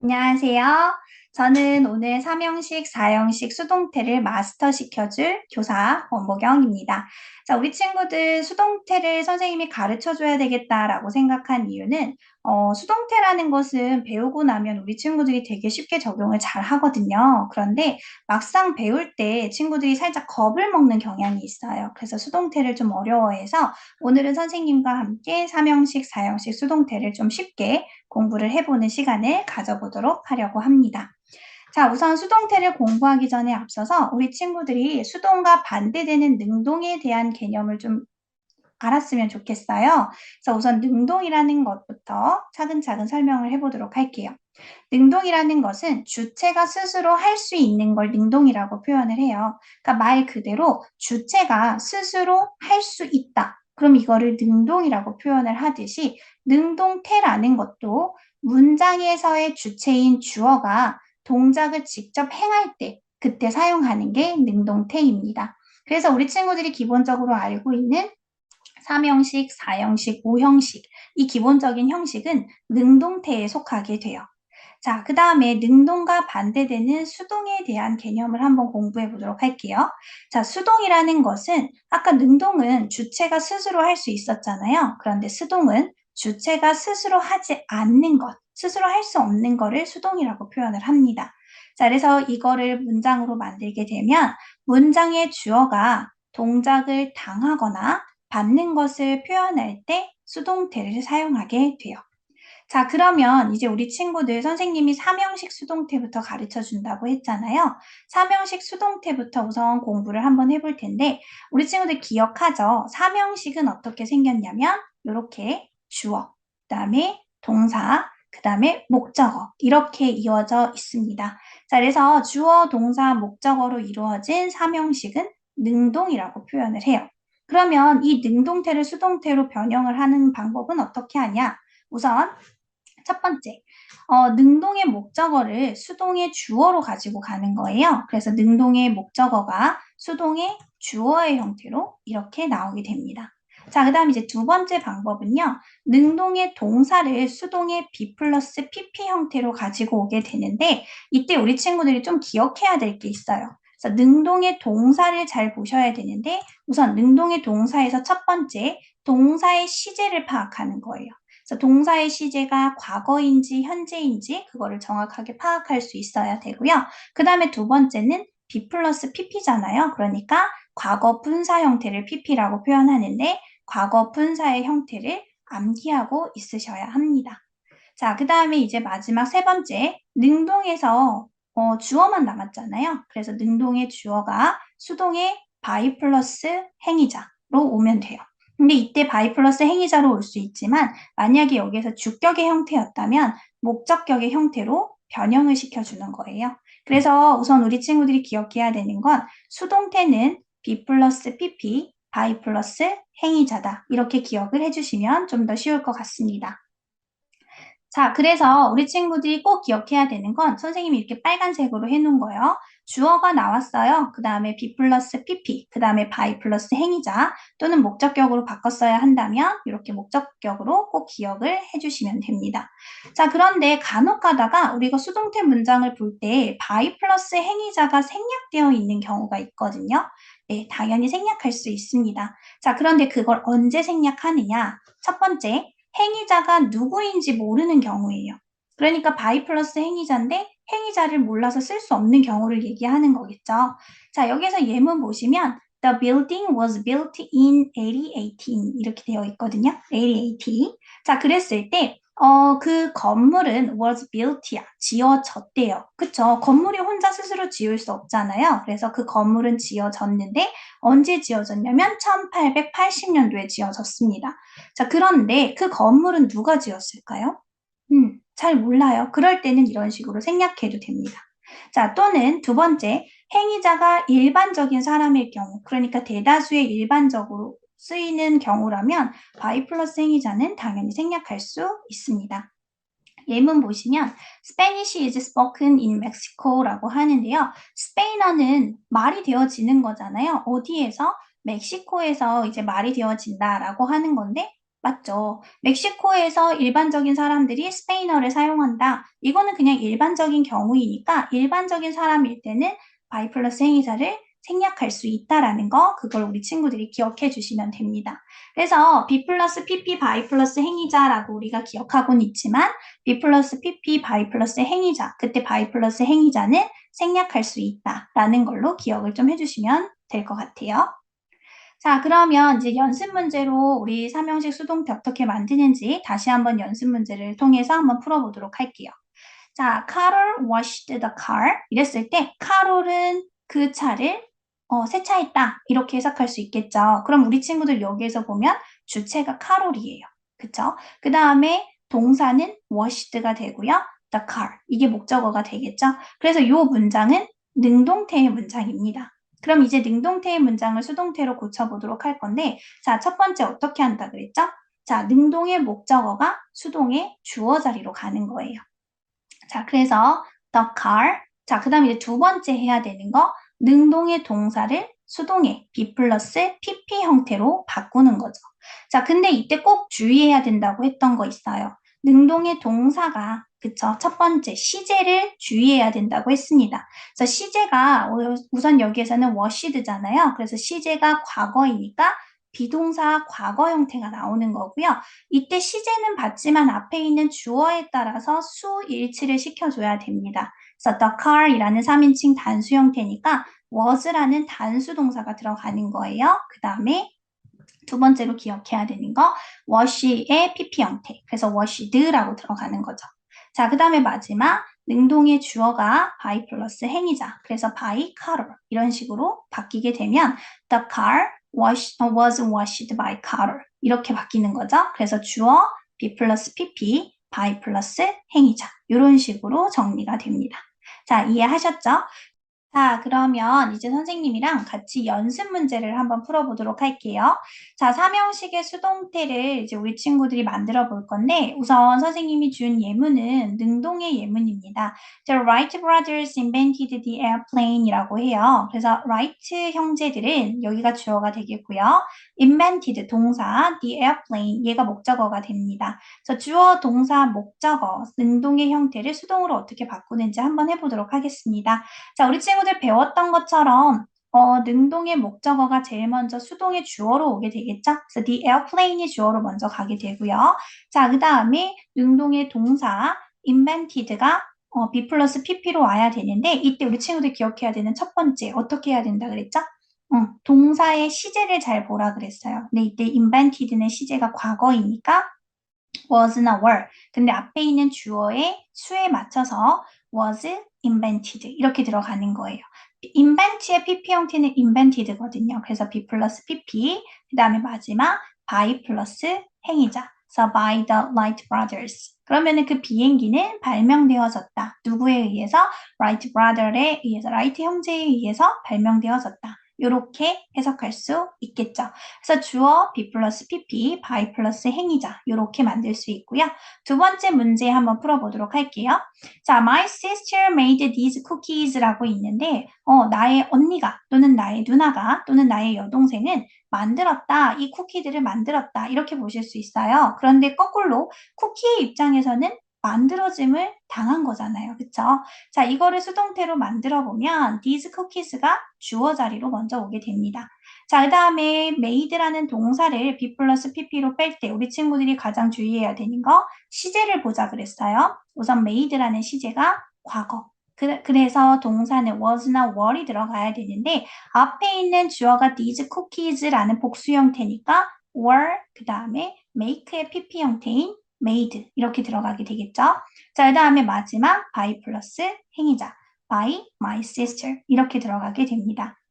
안녕하세요. 저는 오늘 3형식, 4형식 수동태를 마스터 시켜줄 교사 원보경입니다. 자, 우리 친구들 수동태를 선생님이 가르쳐 줘야 되겠다라고 생각한 이유는 수동태라는 것은 배우고 나면 우리 친구들이 되게 쉽게 적용을 잘 하거든요. 그런데 막상 배울 때 친구들이 살짝 겁을 먹는 경향이 있어요. 그래서 수동태를 좀 어려워해서 오늘은 선생님과 함께 3형식, 4형식 수동태를 좀 쉽게 공부를 해보는 시간을 가져보도록 하려고 합니다. 자, 우선 수동태를 공부하기 전에 앞서서 우리 친구들이 수동과 반대되는 능동에 대한 개념을 좀 알았으면 좋겠어요. 그래서 우선 능동이라는 것부터 차근차근 설명을 해보도록 할게요. 능동이라는 것은 주체가 스스로 할 수 있는 걸 능동이라고 표현을 해요. 그러니까 말 그대로 주체가 스스로 할 수 있다. 그럼 이거를 능동이라고 표현을 하듯이 능동태라는 것도 문장에서의 주체인 주어가 동작을 직접 행할 때 그때 사용하는 게 능동태입니다. 그래서 우리 친구들이 기본적으로 알고 있는 3형식, 4형식, 5형식 이 기본적인 형식은 능동태에 속하게 돼요. 자, 그 다음에 능동과 반대되는 수동에 대한 개념을 한번 공부해 보도록 할게요. 자, 수동이라는 것은 아까 능동은 주체가 스스로 할 수 있었잖아요. 그런데 수동은 주체가 스스로 하지 않는 것, 스스로 할 수 없는 거를 수동이라고 표현을 합니다. 자, 그래서 이거를 문장으로 만들게 되면 문장의 주어가 동작을 당하거나 받는 것을 표현할 때 수동태를 사용하게 돼요. 자, 그러면 이제 우리 친구들 선생님이 3형식 수동태부터 가르쳐 준다고 했잖아요. 3형식 수동태부터 우선 공부를 한번 해볼 텐데, 우리 친구들 기억하죠? 3형식은 어떻게 생겼냐면, 이렇게 주어, 그 다음에 동사, 그 다음에 목적어, 이렇게 이어져 있습니다. 자, 그래서 주어, 동사, 목적어로 이루어진 3형식은 능동이라고 표현을 해요. 그러면 이 능동태를 수동태로 변형을 하는 방법은 어떻게 하냐? 우선 첫 번째, 능동의 목적어를 수동의 주어로 가지고 가는 거예요. 그래서 능동의 목적어가 수동의 주어의 형태로 이렇게 나오게 됩니다. 자, 그 다음 이제 두 번째 방법은요. 능동의 동사를 수동의 be 플러스 pp 형태로 가지고 오게 되는데 이때 우리 친구들이 좀 기억해야 될 게 있어요. 그래서 능동의 동사를 잘 보셔야 되는데 우선 능동의 동사에서 첫 번째 동사의 시제를 파악하는 거예요. 그래서 동사의 시제가 과거인지 현재인지 그거를 정확하게 파악할 수 있어야 되고요. 그 다음에 두 번째는 be 플러스 pp잖아요. 그러니까 과거 분사 형태를 pp라고 표현하는데 과거 분사의 형태를 암기하고 있으셔야 합니다. 자, 그 다음에 이제 마지막 세 번째, 능동에서 주어만 남았잖아요. 그래서 능동의 주어가 수동의 by 플러스 행위자로 오면 돼요. 근데 이때 by 플러스 행위자로 올 수 있지만 만약에 여기에서 주격의 형태였다면 목적격의 형태로 변형을 시켜주는 거예요. 그래서 우선 우리 친구들이 기억해야 되는 건 수동태는 be 플러스 pp, by 플러스 행위자다. 이렇게 기억을 해주시면 좀 더 쉬울 것 같습니다. 자, 그래서 우리 친구들이 꼭 기억해야 되는 건 선생님이 이렇게 빨간색으로 해놓은 거예요. 주어가 나왔어요. 그 다음에 be 플러스 pp, 그 다음에 by 플러스 행위자 또는 목적격으로 바꿨어야 한다면 이렇게 목적격으로 꼭 기억을 해주시면 됩니다. 자, 그런데 간혹 가다가 우리가 수동태 문장을 볼 때 by 플러스 행위자가 생략되어 있는 경우가 있거든요. 네, 당연히 생략할 수 있습니다. 자, 그런데 그걸 언제 생략하느냐? 첫 번째, 행위자가 누구인지 모르는 경우예요. 그러니까 by 플러스 행위자인데 행위자를 몰라서 쓸 수 없는 경우를 얘기하는 거겠죠. 자, 여기서 예문 보시면 The building was built in 1818 이렇게 되어 있거든요. 1880. 자, 그랬을 때 그 건물은 was built야. 지어졌대요. 그쵸? 건물이 혼자 스스로 지을 수 없잖아요. 그래서 그 건물은 지어졌는데 언제 지어졌냐면 1880년도에 지어졌습니다. 자, 그런데 그 건물은 누가 지었을까요? 잘 몰라요. 그럴 때는 이런 식으로 생략해도 됩니다. 자, 또는 두 번째, 행위자가 일반적인 사람일 경우, 그러니까 대다수의 일반적으로 쓰이는 경우라면 by 플러스 행위자는 당연히 생략할 수 있습니다. 예문 보시면 Spanish is spoken in Mexico라고 하는데요. 스페인어는 말이 되어지는 거잖아요. 어디에서? 멕시코에서 이제 말이 되어진다라고 하는 건데 맞죠? 멕시코에서 일반적인 사람들이 스페인어를 사용한다. 이거는 그냥 일반적인 경우이니까 일반적인 사람일 때는 by 플러스 행위사를 생략할 수 있다라는 거, 그걸 우리 친구들이 기억해 주시면 됩니다. 그래서 be 플러스 pp by 플러스 행위자라고 우리가 기억하고는 있지만 be 플러스 pp by 플러스 행위자, 그때 by 플러스 행위자는 생략할 수 있다라는 걸로 기억을 좀 해주시면 될 것 같아요. 자, 그러면 이제 연습 문제로 우리 삼형식 수동태 어떻게 만드는지 다시 한번 연습 문제를 통해서 한번 풀어보도록 할게요. 자, Carol washed the car. 이랬을 때 Carol은 그 차를 세차했다. 이렇게 해석할 수 있겠죠. 그럼 우리 친구들 여기에서 보면 주체가 Carol이에요. 그쵸? 그 다음에 동사는 washed가 되고요. the car. 이게 목적어가 되겠죠. 그래서 이 문장은 능동태의 문장입니다. 그럼 이제 능동태의 문장을 수동태로 고쳐보도록 할 건데, 자, 첫 번째 어떻게 한다 그랬죠? 자, 능동의 목적어가 수동의 주어 자리로 가는 거예요. 자, 그래서 the car. 자, 그 다음에 이제 두 번째 해야 되는 거, 능동의 동사를 수동의 be 플러스 pp 형태로 바꾸는 거죠. 자, 근데 이때 꼭 주의해야 된다고 했던 거 있어요. 능동의 동사가, 그쵸? 첫 번째, 시제를 주의해야 된다고 했습니다. 그래서 시제가, 우선 여기에서는 washed잖아요. 그래서 시제가 과거이니까 비동사 과거 형태가 나오는 거고요. 이때 시제는 받지만 앞에 있는 주어에 따라서 수 일치를 시켜줘야 됩니다. 그래서 the car이라는 3인칭 단수 형태니까 was라는 단수 동사가 들어가는 거예요. 그 다음에 두 번째로 기억해야 되는 거 wash의 pp 형태. 그래서 washed라고 들어가는 거죠. 자, 그 다음에 마지막 능동의 주어가 by 플러스 행위자. 그래서 by Carol 이런 식으로 바뀌게 되면 the car was washed by Carol 이렇게 바뀌는 거죠. 그래서 주어 be 플러스 pp by 플러스 행위자 이런 식으로 정리가 됩니다. 자, 이해하셨죠? 자, 그러면 이제 선생님이랑 같이 연습 문제를 한번 풀어보도록 할게요. 자, 삼형식의 수동태를 이제 우리 친구들이 만들어 볼 건데, 우선 선생님이 준 예문은 능동의 예문입니다. The Wright brothers invented the airplane이라고 해요. 그래서 Wright 형제들은 여기가 주어가 되겠고요. invented 동사, the airplane 얘가 목적어가 됩니다. 그래서 주어, 동사, 목적어, 능동의 형태를 수동으로 어떻게 바꾸는지 한번 해보도록 하겠습니다. 자, 우리 친구들 배웠던 것처럼 능동의 목적어가 제일 먼저 수동의 주어로 오게 되겠죠? 그래서 the airplane이 주어로 먼저 가게 되고요. 자, 그 다음에 능동의 동사 invented가 be 플러스 pp로 와야 되는데 이때 우리 친구들 기억해야 되는 첫 번째 어떻게 해야 된다 그랬죠? 동사의 시제를 잘 보라 그랬어요. 근데 이때 invented는 시제가 과거이니까 was나 were. 근데 앞에 있는 주어의 수에 맞춰서 was invented 이렇게 들어가는 거예요. invent의 pp 형태는 invented거든요. 그래서 be 플러스 pp 그 다음에 마지막 by 플러스 행위자. 그래서 by the Wright brothers. 그러면은 그 비행기는 발명되어졌다. 누구에 의해서? Wright brother에 의해서, 라이트 형제에 의해서 발명되어졌다. 이렇게 해석할 수 있겠죠. 그래서 주어 be 플러스 pp, by 플러스 행위자 이렇게 만들 수 있고요. 두 번째 문제 한번 풀어보도록 할게요. 자, my sister made these cookies라고 있는데 나의 언니가 또는 나의 누나가 또는 나의 여동생은 만들었다. 이 쿠키들을 만들었다. 이렇게 보실 수 있어요. 그런데 거꾸로 쿠키의 입장에서는 만들어짐을 당한 거잖아요. 그쵸? 자, 이거를 수동태로 만들어 보면 these cookies가 주어 자리로 먼저 오게 됩니다. 자, 그 다음에 made라는 동사를 be 플러스 pp로 뺄 때 우리 친구들이 가장 주의해야 되는 거 시제를 보자 그랬어요. 우선 made라는 시제가 과거. 그래서 동사는 was나 were이 들어가야 되는데 앞에 있는 주어가 these cookies라는 복수 형태니까 were 그 다음에 make의 pp 형태인 made 이렇게 들어가게 되겠죠. 자, 그 다음에 마지막 by 플러스 행위자 by my sister 이렇게 들어가게 됩니다.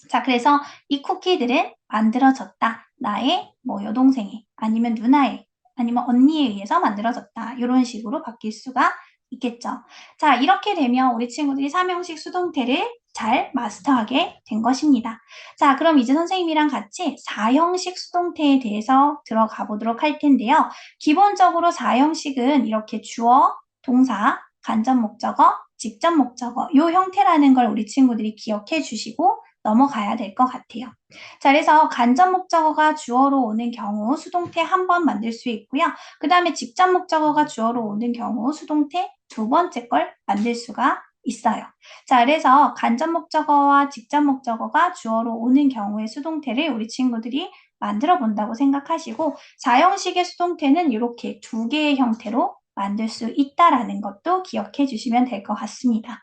자, 그래서 이 쿠키들은 만들어졌다. 나의 뭐 여동생의 아니면 누나의 아니면 언니에 의해서 만들어졌다. 이런 식으로 바뀔 수가 있겠죠. 자, 이렇게 되면 우리 친구들이 삼형식 수동태를 잘 마스터하게 된 것입니다. 자, 그럼 이제 선생님이랑 같이 사형식 수동태에 대해서 들어가 보도록 할 텐데요. 기본적으로 사형식은 이렇게 주어, 동사, 간접 목적어, 직접 목적어 이 형태라는 걸 우리 친구들이 기억해 주시고 넘어가야 될 것 같아요. 자, 그래서 간접 목적어가 주어로 오는 경우 수동태 한 번 만들 수 있고요. 그 다음에 직접 목적어가 주어로 오는 경우 수동태 두 번째 걸 만들 수가 있어요. 자, 그래서 간접 목적어와 직접 목적어가 주어로 오는 경우의 수동태를 우리 친구들이 만들어 본다고 생각하시고, 4형식의 수동태는 이렇게 두 개의 형태로 만들 수 있다라는 것도 기억해 주시면 될 것 같습니다.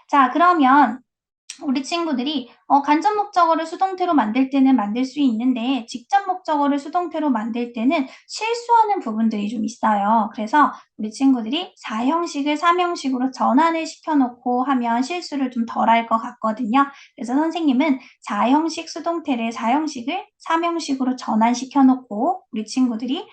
자, 그러면 우리 친구들이 간접 목적어를 수동태로 만들 때는 만들 수 있는데 직접 목적어를 수동태로 만들 때는 실수하는 부분들이 좀 있어요. 그래서 우리 친구들이 4형식을 3형식으로 전환을 시켜놓고 하면 실수를 좀 덜 할 것 같거든요. 그래서 선생님은 4형식 수동태를 4형식을 3형식으로 전환시켜놓고 우리 친구들이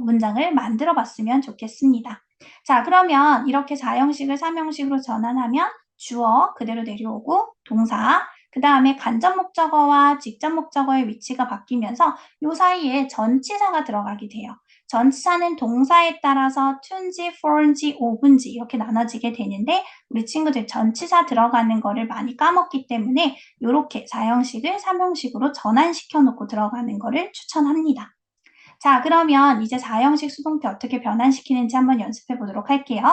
문장을 만들어 봤으면 좋겠습니다. 자, 그러면 이렇게 4형식을 3형식으로 전환하면 주어 그대로 내려오고 동사, 그 다음에 간접 목적어와 직접 목적어의 위치가 바뀌면서 이 사이에 전치사가 들어가게 돼요. 전치사는 동사에 따라서 to인지, for인지, of인지 이렇게 나눠지게 되는데 우리 친구들 전치사 들어가는 거를 많이 까먹기 때문에 이렇게 4형식을 3형식으로 전환시켜 놓고 들어가는 거를 추천합니다. 자, 그러면 이제 4형식 수동태 어떻게 변환시키는지 한번 연습해 보도록 할게요.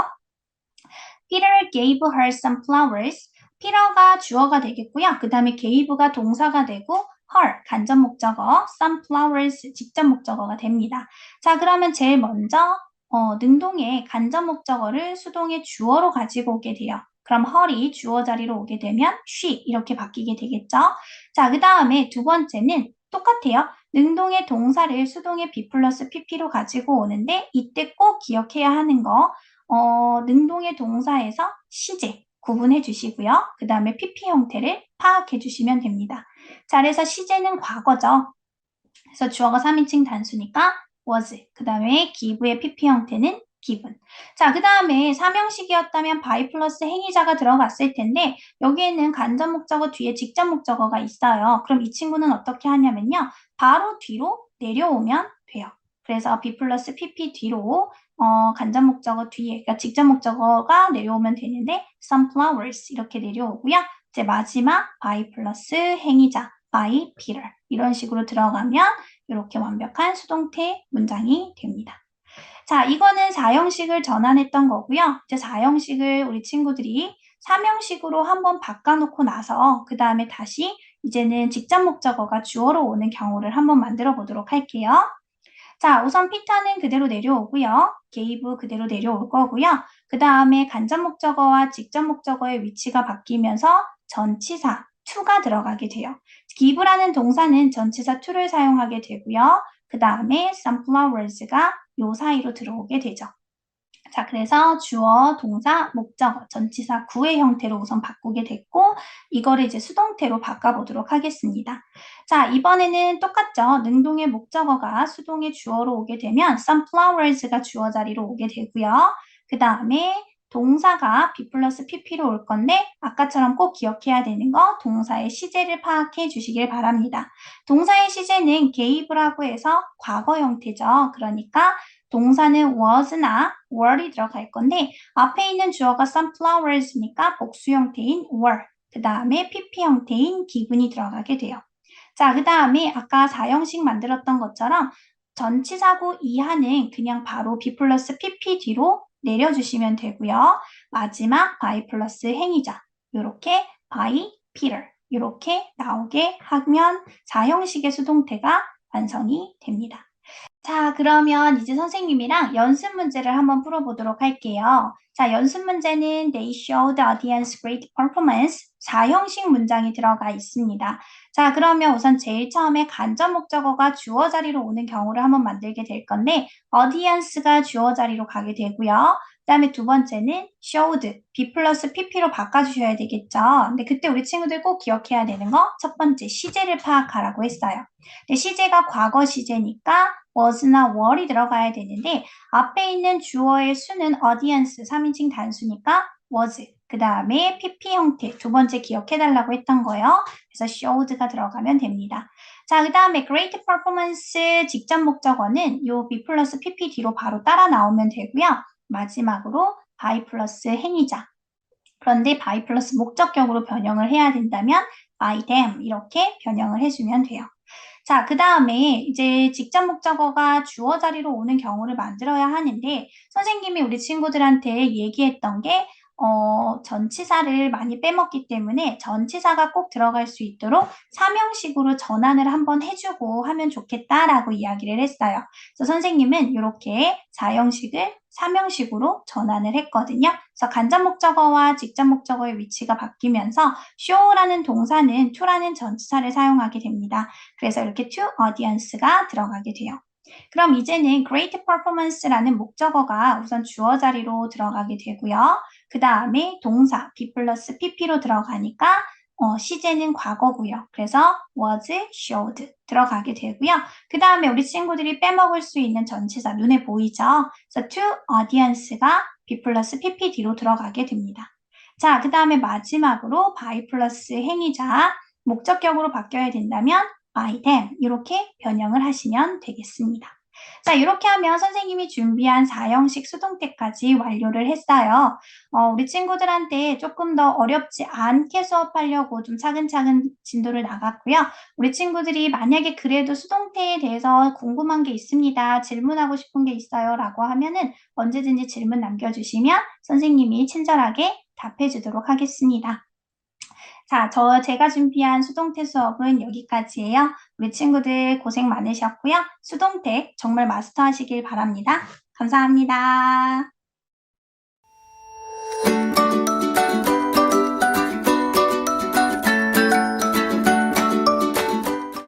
Peter gave her some flowers. Peter가 주어가 되겠고요. 그 다음에 gave가 동사가 되고 her 간접 목적어, some flowers 직접 목적어가 됩니다. 자, 그러면 제일 먼저 능동의 간접 목적어를 수동의 주어로 가지고 오게 돼요. 그럼 her이 주어 자리로 오게 되면 she 이렇게 바뀌게 되겠죠. 자, 그 다음에 두 번째는 똑같아요. 능동의 동사를 수동의 be 플러스 pp로 가지고 오는데 이때 꼭 기억해야 하는 거 능동의 동사에서 시제 구분해 주시고요. 그 다음에 PP 형태를 파악해 주시면 됩니다. 자, 그래서 시제는 과거죠. 그래서 주어가 3인칭 단수니까 was. 그 다음에 give의 PP 형태는 given. 자, 그 다음에 3형식이었다면 by 플러스 행위자가 들어갔을 텐데 여기에는 간접 목적어 뒤에 직접 목적어가 있어요. 그럼 이 친구는 어떻게 하냐면요. 바로 뒤로 내려오면 돼요. 그래서 be 플러스 pp 뒤로 간접 목적어 뒤에, 그러니까 직접 목적어가 내려오면 되는데 some flowers 이렇게 내려오고요. 이제 마지막 by 플러스 행위자 by Peter 이런 식으로 들어가면 이렇게 완벽한 수동태 문장이 됩니다. 자, 이거는 4형식을 전환했던 거고요. 이제 4형식을 우리 친구들이 3형식으로 한번 바꿔놓고 나서 그 다음에 다시 이제는 직접 목적어가 주어로 오는 경우를 한번 만들어 보도록 할게요. 자, 우선 피터는 그대로 내려오고요. gave 그대로 내려올 거고요. 그 다음에 간접 목적어와 직접 목적어의 위치가 바뀌면서 전치사 to가 들어가게 돼요. give라는 동사는 전치사 to를 사용하게 되고요. 그 다음에 sunflowers가 요 사이로 들어오게 되죠. 자, 그래서 주어, 동사, 목적어, 전치사 구의 형태로 우선 바꾸게 됐고 이거를 이제 수동태로 바꿔보도록 하겠습니다. 자, 이번에는 똑같죠. 능동의 목적어가 수동의 주어로 오게 되면 sunflowers가 주어 자리로 오게 되고요. 그 다음에 동사가 be 플러스 pp로 올 건데 아까처럼 꼭 기억해야 되는 거 동사의 시제를 파악해 주시길 바랍니다. 동사의 시제는 gave라고 해서 과거 형태죠. 그러니까 동사는 was나 were이 들어갈 건데 앞에 있는 주어가 sunflowers니까 복수 형태인 were, 그 다음에 pp 형태인 given이 들어가게 돼요. 자, 그 다음에 아까 4형식 만들었던 것처럼 전치사구 이하는 그냥 바로 be 플러스 pp 뒤로 내려주시면 되고요. 마지막 by 플러스 행위자 이렇게 by Peter 이렇게 나오게 하면 4형식의 수동태가 완성이 됩니다. 자, 그러면 이제 선생님이랑 연습 문제를 한번 풀어보도록 할게요. 자, 연습 문제는 They showed the audience great performance. 4형식 문장이 들어가 있습니다. 자, 그러면 우선 제일 처음에 간접 목적어가 주어 자리로 오는 경우를 한번 만들게 될 건데 audience가 주어 자리로 가게 되고요. 그 다음에 두 번째는 showed, be 플러스 pp로 바꿔주셔야 되겠죠. 근데 그때 우리 친구들 꼭 기억해야 되는 거 첫 번째 시제를 파악하라고 했어요. 근데 시제가 과거 시제니까 was나 were이 들어가야 되는데 앞에 있는 주어의 수는 audience 3인칭 단수니까 was, 그 다음에 pp 형태 두 번째 기억해달라고 했던 거예요. 그래서 showed가 들어가면 됩니다. 자, 그 다음에 great performance 직접 목적어는 요 be 플러스 pp 뒤로 바로 따라 나오면 되고요. 마지막으로 by 플러스 행위자. 그런데 by 플러스 목적격으로 변형을 해야 된다면 by them 이렇게 변형을 해주면 돼요. 자, 그 다음에 이제 직접 목적어가 주어 자리로 오는 경우를 만들어야 하는데 선생님이 우리 친구들한테 얘기했던 게 전치사를 많이 빼먹기 때문에 전치사가 꼭 들어갈 수 있도록 사명식으로 전환을 한번 해주고 하면 좋겠다라고 이야기를 했어요. 그래서 선생님은 이렇게 사형식을 사명식으로 전환을 했거든요. 그래서 간접 목적어와 직접 목적어의 위치가 바뀌면서 show라는 동사는 to라는 전치사를 사용하게 됩니다. 그래서 이렇게 to audience가 들어가게 돼요. 그럼 이제는 great performance라는 목적어가 우선 주어 자리로 들어가게 되고요. 그 다음에 동사 be 플러스 pp로 들어가니까 시제는 과거고요. 그래서 was showed 들어가게 되고요. 그 다음에 우리 친구들이 빼먹을 수 있는 전치사 눈에 보이죠? 그래서 to audience가 be 플러스 ppd로 들어가게 됩니다. 자, 그 다음에 마지막으로 by 플러스 행위자 목적격으로 바뀌어야 된다면 by them 이렇게 변형을 하시면 되겠습니다. 자, 이렇게 하면 선생님이 준비한 4형식 수동태까지 완료를 했어요. 우리 친구들한테 조금 더 어렵지 않게 수업하려고 좀 차근차근 진도를 나갔고요. 우리 친구들이 만약에 그래도 수동태에 대해서 궁금한 게 있습니다. 질문하고 싶은 게 있어요. 라고 하면은 언제든지 질문 남겨주시면 선생님이 친절하게 답해 주도록 하겠습니다. 자, 제가 준비한 수동태 수업은 여기까지예요. 우리 친구들 고생 많으셨고요. 수동태 정말 마스터하시길 바랍니다. 감사합니다.